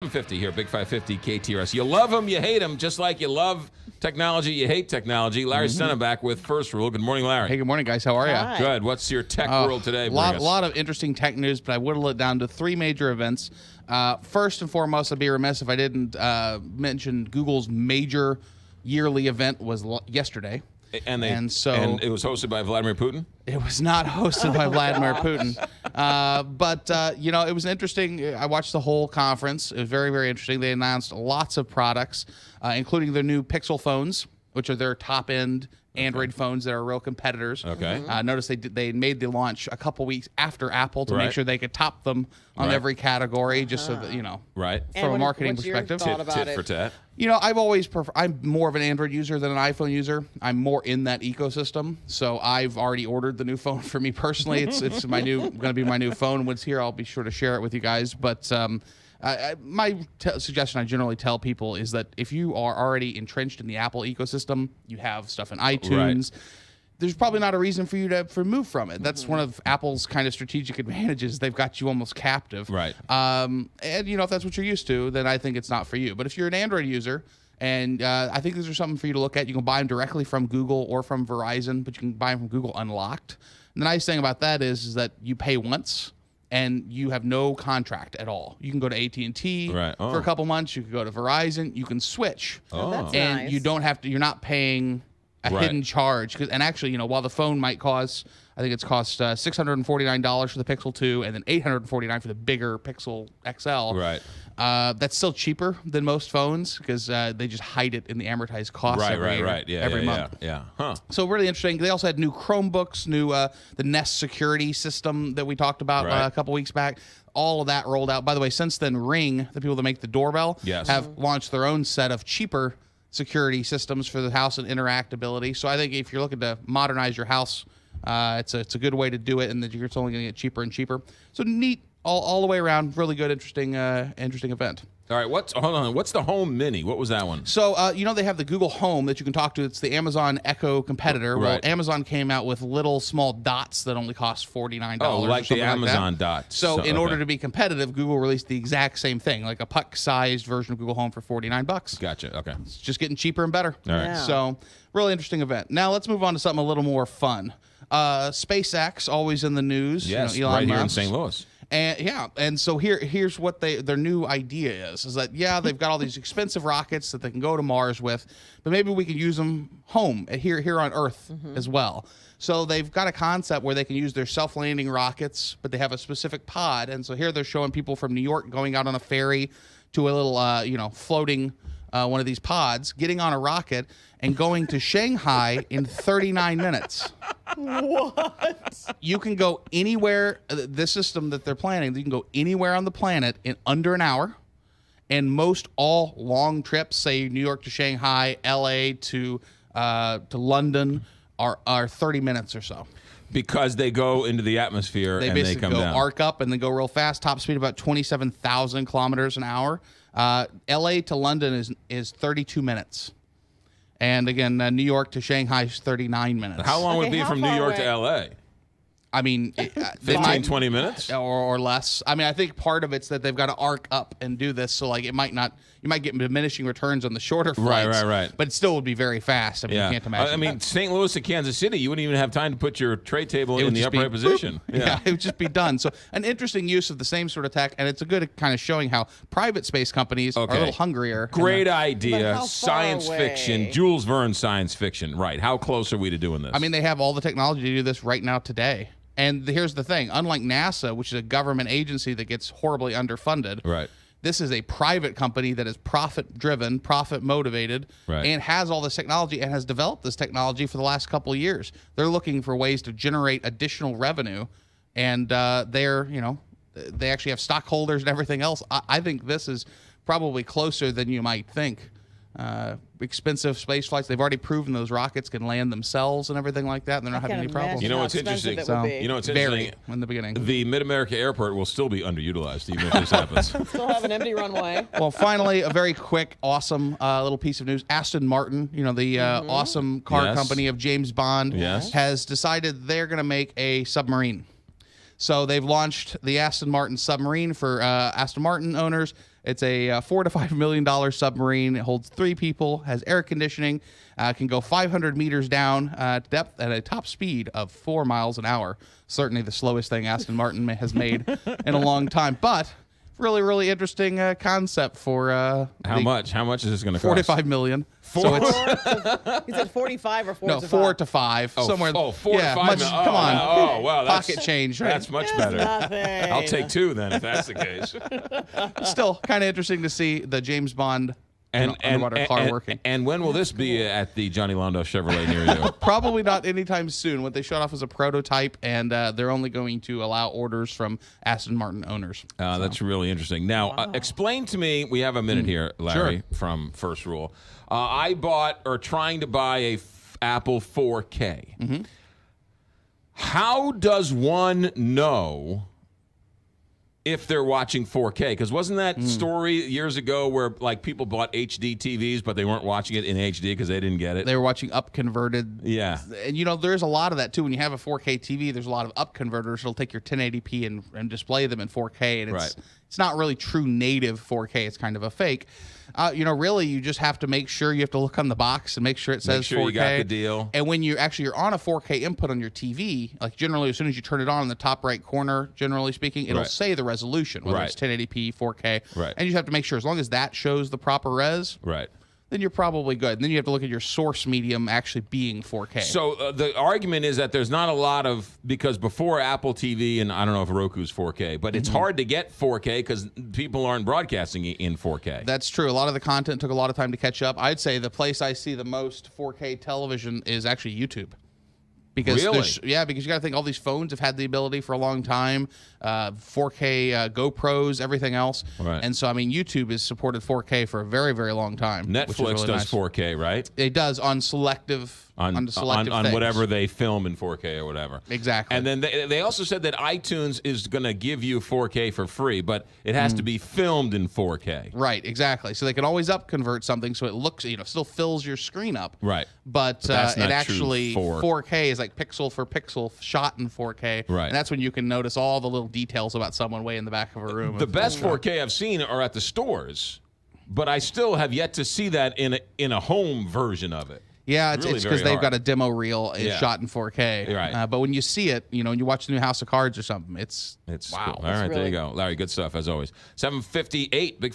7:50 here, Big 550 KTRS. You love them, you hate them, just like you love technology, you hate technology. Larry Stenneback with First Rule. Good morning, Larry. Hey, good morning, guys. How are you? Hi. Good. What's your tech world today? A lot of interesting tech news, but I whittled it down to three major events. First and foremost, I'd be remiss if I didn't mention Google's major yearly event was yesterday. And it was hosted by Vladimir Putin? It was not hosted by Vladimir Putin. But it was interesting. I watched the whole conference. It was very, very interesting. They announced lots of products, including their new Pixel phones, which are their top-end Android phones that are real competitors. Okay. Notice they made the launch a couple weeks after Apple to make sure they could top them on every category, just so that, right. From a marketing perspective. Tit for tat. I'm more of an Android user than an iPhone user. I'm more in that ecosystem. So I've already ordered the new phone for me personally. It's going to be my new phone. When it's here, I'll be sure to share it with you guys. But my suggestion I generally tell people is that if you are already entrenched in the Apple ecosystem, you have stuff in iTunes, there's probably not a reason for you to move from it. That's one of Apple's kind of strategic advantages. They've got you almost captive. Right. And, if that's what you're used to, then I think it's not for you. But if you're an Android user, and I think these are something for you to look at. You can buy them directly from Google or from Verizon, but you can buy them from Google Unlocked. And the nice thing about that is that you pay once, and you have no contract at all. You can go to AT&T for a couple months. You can go to Verizon. You can switch. Oh, that's and nice. you don't have to. You're not paying a hidden charge. And actually, while the phone might cost, I think it's cost $649 for the Pixel 2 and then $849 for the bigger Pixel XL. Right. That's still cheaper than most phones because they just hide it in the amortized cost every month. Yeah. Huh. So really interesting. They also had new Chromebooks, the Nest security system that we talked about a couple weeks back. All of that rolled out. By the way, since then, Ring, the people that make the doorbell, have launched their own set of cheaper security systems for the house and interactability. So I think if you're looking to modernize your house, it's a good way to do it, and that it's only going to get cheaper and cheaper. So neat all the way around. Really good, interesting event. All right, hold on. What's the Home Mini? What was that one? So, they have the Google Home that you can talk to. It's the Amazon Echo competitor. Right. Well, Amazon came out with little small dots that only cost $49. Oh, like the Amazon like dots. So in order to be competitive, Google released the exact same thing, like a puck-sized version of Google Home for $49. Gotcha. Okay. It's just getting cheaper and better. All right. Yeah. So, really interesting event. Now, let's move on to something a little more fun. SpaceX, always in the news. Yes, Elon right here in Musk. St. Louis. And so here's what their new idea is that they've got all these expensive rockets that they can go to Mars with, but maybe we can use them home here on Earth as well. So they've got a concept where they can use their self-landing rockets, but they have a specific pod. And so here they're showing people from New York going out on a ferry to a little floating one of these pods, getting on a rocket and going to Shanghai in 39 minutes. What? You can go anywhere. This system that they're planning, you can go anywhere on the planet in under an hour. And most all long trips, say New York to Shanghai, LA to London, are 30 minutes or so. Because they go into the atmosphere and they come down. Arc up and then go real fast. Top speed about 27,000 kilometers an hour. LA to London is 32 minutes. And again, New York to Shanghai is 39 minutes. How long would it be from New York to LA? I mean, 15, 20 minutes? Or less. I mean, I think part of it's that they've got to arc up and do this. So, you might get diminishing returns on the shorter flights. Right. But it still would be very fast. I mean, you can't imagine. I mean, St. Louis to Kansas City, you wouldn't even have time to put your tray table in the upright position. Yeah, it would just be done. So, an interesting use of the same sort of tech. And it's a good kind of showing how private space companies are a little hungrier. Great idea. But how Science far away? fiction. Jules Verne science fiction. Right. How close are we to doing this? I mean, they have all the technology to do this right now today. And here's the thing. Unlike NASA, which is a government agency that gets horribly underfunded, right. This is a private company that is profit-driven, profit-motivated, and has all this technology and has developed this technology for the last couple of years. They're looking for ways to generate additional revenue, and they actually have stockholders and everything else. I think this is probably closer than you might think. Expensive space flights. They've already proven those rockets can land themselves and everything like that, and they're not having any problems. You know what's interesting? Very in the beginning. The Mid-America Airport will still be underutilized even if this happens. Still have an empty runway. Well, finally, a very quick, awesome little piece of news. Aston Martin, the awesome car company of James Bond, has decided they're going to make a submarine. So they've launched the Aston Martin submarine for Aston Martin owners. It's a $4 to $5 million submarine. It holds 3 people, has air conditioning, can go 500 meters down depth at a top speed of 4 miles an hour. Certainly the slowest thing Aston Martin has made in a long time, but really, really interesting concept for How much is this going to cost? $45 million. So it's He said 45 or 4 no to 4 5. to 5 somewhere. 4 to 5. Much, Oh, come on, Oh, wow. pocket change. Right? That's much That's better. nothing. I'll take 2 then, if that's the case. Still kind of interesting to see the James Bond underwater car working. And when will this be at the Johnny Londo Chevrolet near you? Probably not anytime soon. What they showed off was a prototype, and they're only going to allow orders from Aston Martin owners. That's really interesting. Now, explain to me, we have a minute here, Larry, Sure. from First Rule. I bought or trying to buy a Apple 4K. How does one know if they're watching 4K? Because wasn't that story years ago where like people bought HD TVs, but they weren't watching it in HD because they didn't get it? They were watching up converted. Yeah. And there's a lot of that too. When you have a 4K TV, there's a lot of up converters. It'll take your 1080p and display them in 4K. And it's not really true native 4K. It's kind of a fake. Really, you just have to make sure you have to look on the box and make sure it says 4K. Make sure you got the deal. And when you're on a 4K input on your TV, like generally as soon as you turn it on in the top right corner, generally speaking, it'll say the resolution, whether it's 1080p, 4K. Right. And you just have to make sure as long as that shows the proper res, then you're probably good. And then you have to look at your source medium actually being 4K. So the argument is that there's not a lot of, because before Apple TV, and I don't know if Roku's 4K, but it's hard to get 4K because people aren't broadcasting in 4K. That's true. A lot of the content took a lot of time to catch up. I'd say the place I see the most 4K television is actually YouTube. Because because you got to think all these phones have had the ability for a long time, 4K GoPros, everything else, and so YouTube has supported 4K for a very, very long time. Netflix does 4K, right? It does on selective on whatever they film in 4K or whatever. Exactly. And then they also said that iTunes is going to give you 4K for free, but it has to be filmed in 4K. Right, exactly. So they can always up convert something so it looks, still fills your screen up. Right. But that's not it actually, true 4K is like pixel for pixel shot in 4K. Right. And that's when you can notice all the little details about someone way in the back of a room. The best 4K I've seen are at the stores, but I still have yet to see that in a home version of it. Yeah, it's really because very they've hard. got a demo reel shot in 4K. Right. But when you see it, when you watch the new House of Cards or something, it's Wow. Cool. All right, there you go. Larry, good stuff as always. 7:58, Big